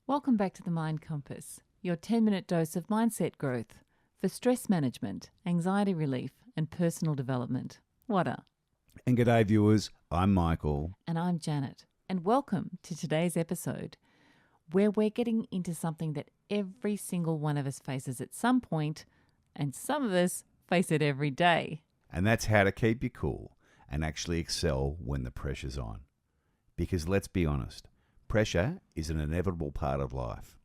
Welcome back to the Mind Compass, your 10-minute dose of mindset growth for stress management, anxiety relief, and personal development. Whata? And g'day viewers, I'm Michael. And I'm Janet. And welcome to today's episode, where we're getting into something that every single one of us faces at some point, and some of us face it every day. And that's how to keep you cool and actually excel when the pressure's on. Because let's be honest, pressure is an inevitable part of life.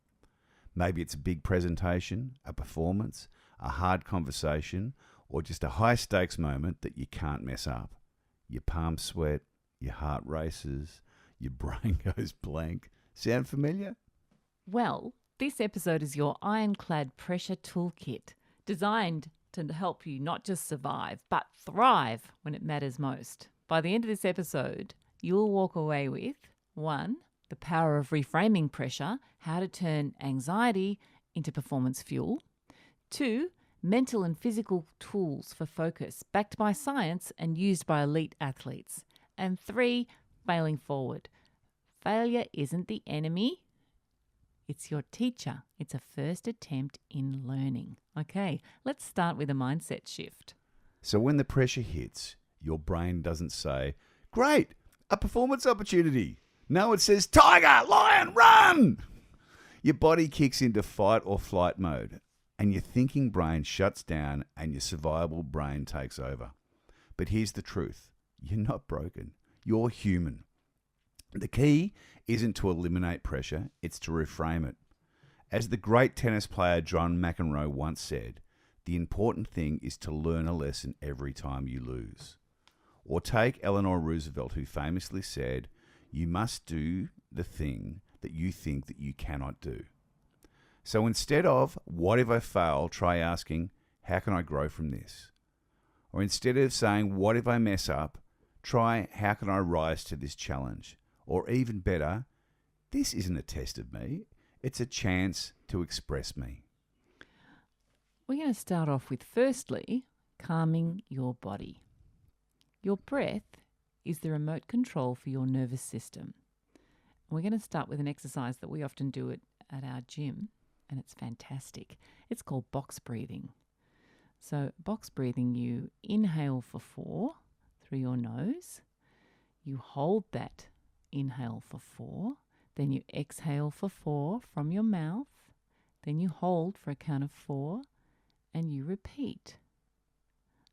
Maybe it's a big presentation, a performance, a hard conversation, or just a high-stakes moment that you can't mess up. Your palms sweat, your heart races, your brain goes blank. Sound familiar? Well, this episode is your ironclad pressure toolkit, designed to help you not just survive, but thrive when it matters most. By the end of this episode, you'll walk away with 1. The power of reframing pressure, how to turn anxiety into performance fuel. 2. Mental and physical tools for focus, backed by science and used by elite athletes. And 3. Failing forward. Failure isn't the enemy, it's your teacher. It's a first attempt in learning. Okay, let's start with a mindset shift. So when the pressure hits, your brain doesn't say, "Great, a performance opportunity." No, it says, "Tiger, lion, run!" Your body kicks into fight or flight mode, and your thinking brain shuts down and your survival brain takes over. But here's the truth. You're not broken. You're human. The key isn't to eliminate pressure, it's to reframe it. As the great tennis player John McEnroe once said, the important thing is to learn a lesson every time you lose. Or take Eleanor Roosevelt, who famously said, "You must do the thing that you think that you cannot do." So instead of, "What if I fail?" try asking, "How can I grow from this?" Or instead of saying, "What if I mess up?" try, "How can I rise to this challenge?" Or even better, "This isn't a test of me, it's a chance to express me." We're going to start off with, firstly, calming your body. Your breath is the remote control for your nervous system. We're going to start with an exercise that we often do at our gym, and it's fantastic. It's called box breathing. So box breathing, you inhale for 4 through your nose, you hold that inhale for 4, then you exhale for 4 from your mouth, then you hold for a count of 4, and you repeat.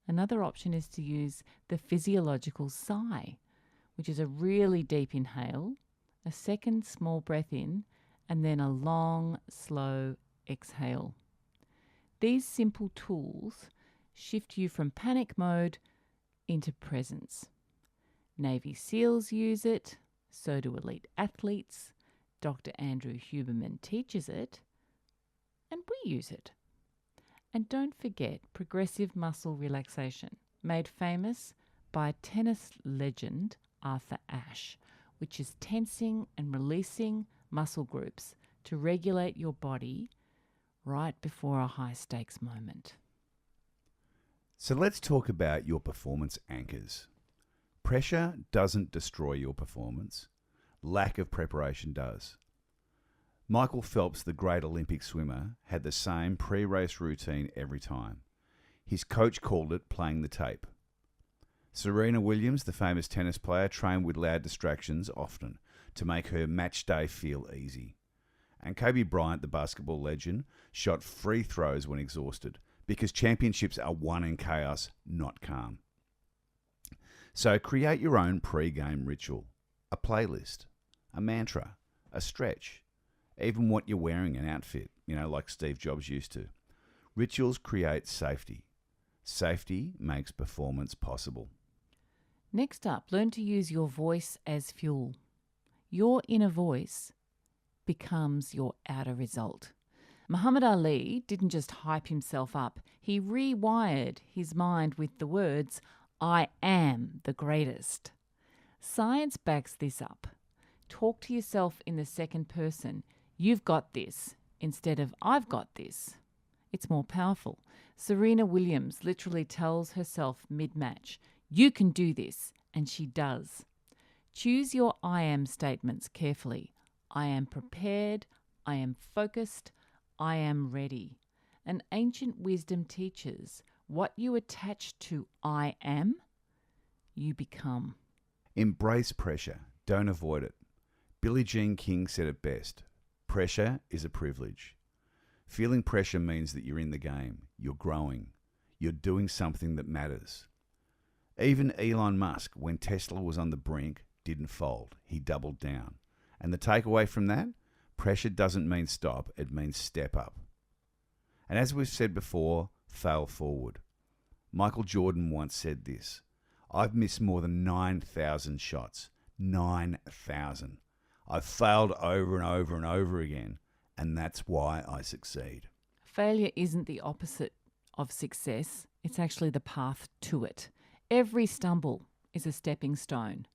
Another option is to use the physiological sigh, which is a really deep inhale, a second small breath in, and then a long, slow exhale. These simple tools shift you from panic mode into presence. Navy SEALs use it, so do elite athletes. Dr. Andrew Huberman teaches it, and we use it. And don't forget progressive muscle relaxation, made famous by tennis legend Arthur Ashe, which is tensing and releasing muscle groups to regulate your body right before a high-stakes moment. So let's talk about your performance anchors. Pressure doesn't destroy your performance. Lack of preparation does. Michael Phelps, the great Olympic swimmer, had the same pre-race routine every time. His coach called it playing the tape. Serena Williams, the famous tennis player, trained with loud distractions often to make her match day feel easy. And Kobe Bryant, the basketball legend, shot free throws when exhausted because championships are won in chaos, not calm. So create your own pre-game ritual, a playlist, a mantra, a stretch, even what you're wearing, an outfit, like Steve Jobs used to. Rituals create safety. Safety makes performance possible. Next up, learn to use your voice as fuel. Your inner voice becomes your outer result. Muhammad Ali didn't just hype himself up. He rewired his mind with the words, "I am the greatest." Science backs this up. Talk to yourself in the second person. "You've got this," instead of "I've got this." It's more powerful. Serena Williams literally tells herself mid-match, "You can do this," and she does. Choose your I am statements carefully. I am prepared. I am focused. I am ready. And ancient wisdom teaches what you attach to I am, you become. Embrace pressure. Don't avoid it. Billie Jean King said it best. Pressure is a privilege. Feeling pressure means that you're in the game. You're growing. You're doing something that matters. Even Elon Musk, when Tesla was on the brink, didn't fold. He doubled down. And the takeaway from that? Pressure doesn't mean stop. It means step up. And as we've said before, fail forward. Michael Jordan once said this. I've missed more than 9,000 shots. 9,000. I've failed over and over and over again. And that's why I succeed. Failure isn't the opposite of success. It's actually the path to it. Every stumble is a stepping stone.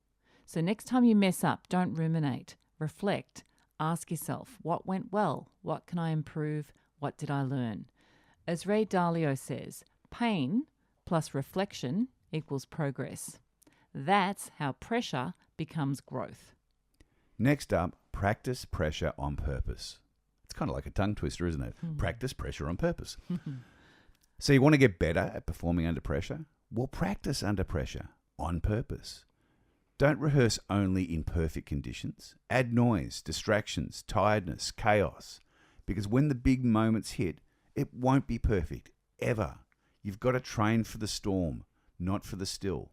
So next time you mess up, don't ruminate. Reflect. Ask yourself, what went well? What can I improve? What did I learn? As Ray Dalio says, pain plus reflection equals progress. That's how pressure becomes growth. Next up, practice pressure on purpose. It's kind of like a tongue twister, isn't it? Practice pressure on purpose. So you want to get better at performing under pressure? Well, practice under pressure on purpose. Don't rehearse only in perfect conditions. Add noise, distractions, tiredness, chaos. Because when the big moments hit, it won't be perfect, ever. You've got to train for the storm, not for the still.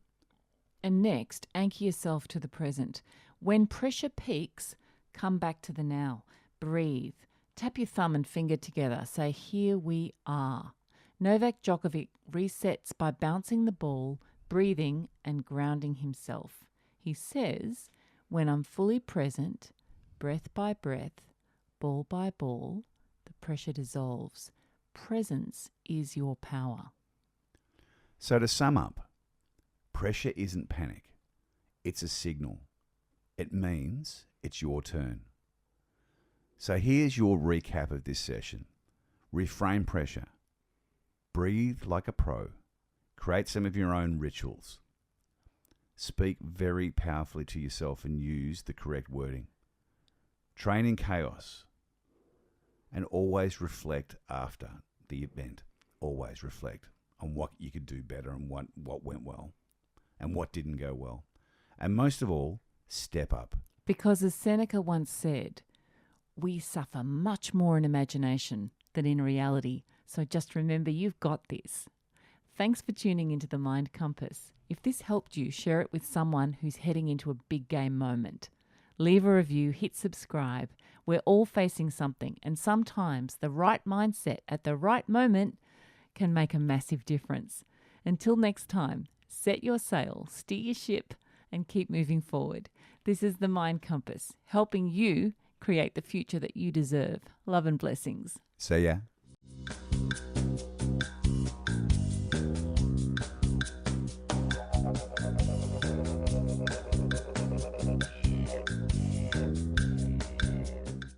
And next, anchor yourself to the present. When pressure peaks, come back to the now. Breathe. Tap your thumb and finger together. Say, here we are. Novak Djokovic resets by bouncing the ball, breathing and grounding himself. He says, when I'm fully present, breath by breath, ball by ball, the pressure dissolves. Presence is your power. So to sum up, pressure isn't panic. It's a signal. It means it's your turn. So here's your recap of this session. Reframe pressure. Breathe like a pro. Create some of your own rituals. Speak very powerfully to yourself and use the correct wording. Train in chaos. And always reflect after the event. Always reflect on what you could do better and what went well and what didn't go well. And most of all, step up. Because as Seneca once said, we suffer much more in imagination than in reality. So just remember, you've got this. Thanks for tuning into the Mind Compass. If this helped you, share it with someone who's heading into a big game moment. Leave a review, hit subscribe. We're all facing something, and sometimes the right mindset at the right moment can make a massive difference. Until next time, set your sail, steer your ship, and keep moving forward. This is the Mind Compass, helping you create the future that you deserve. Love and blessings. See ya.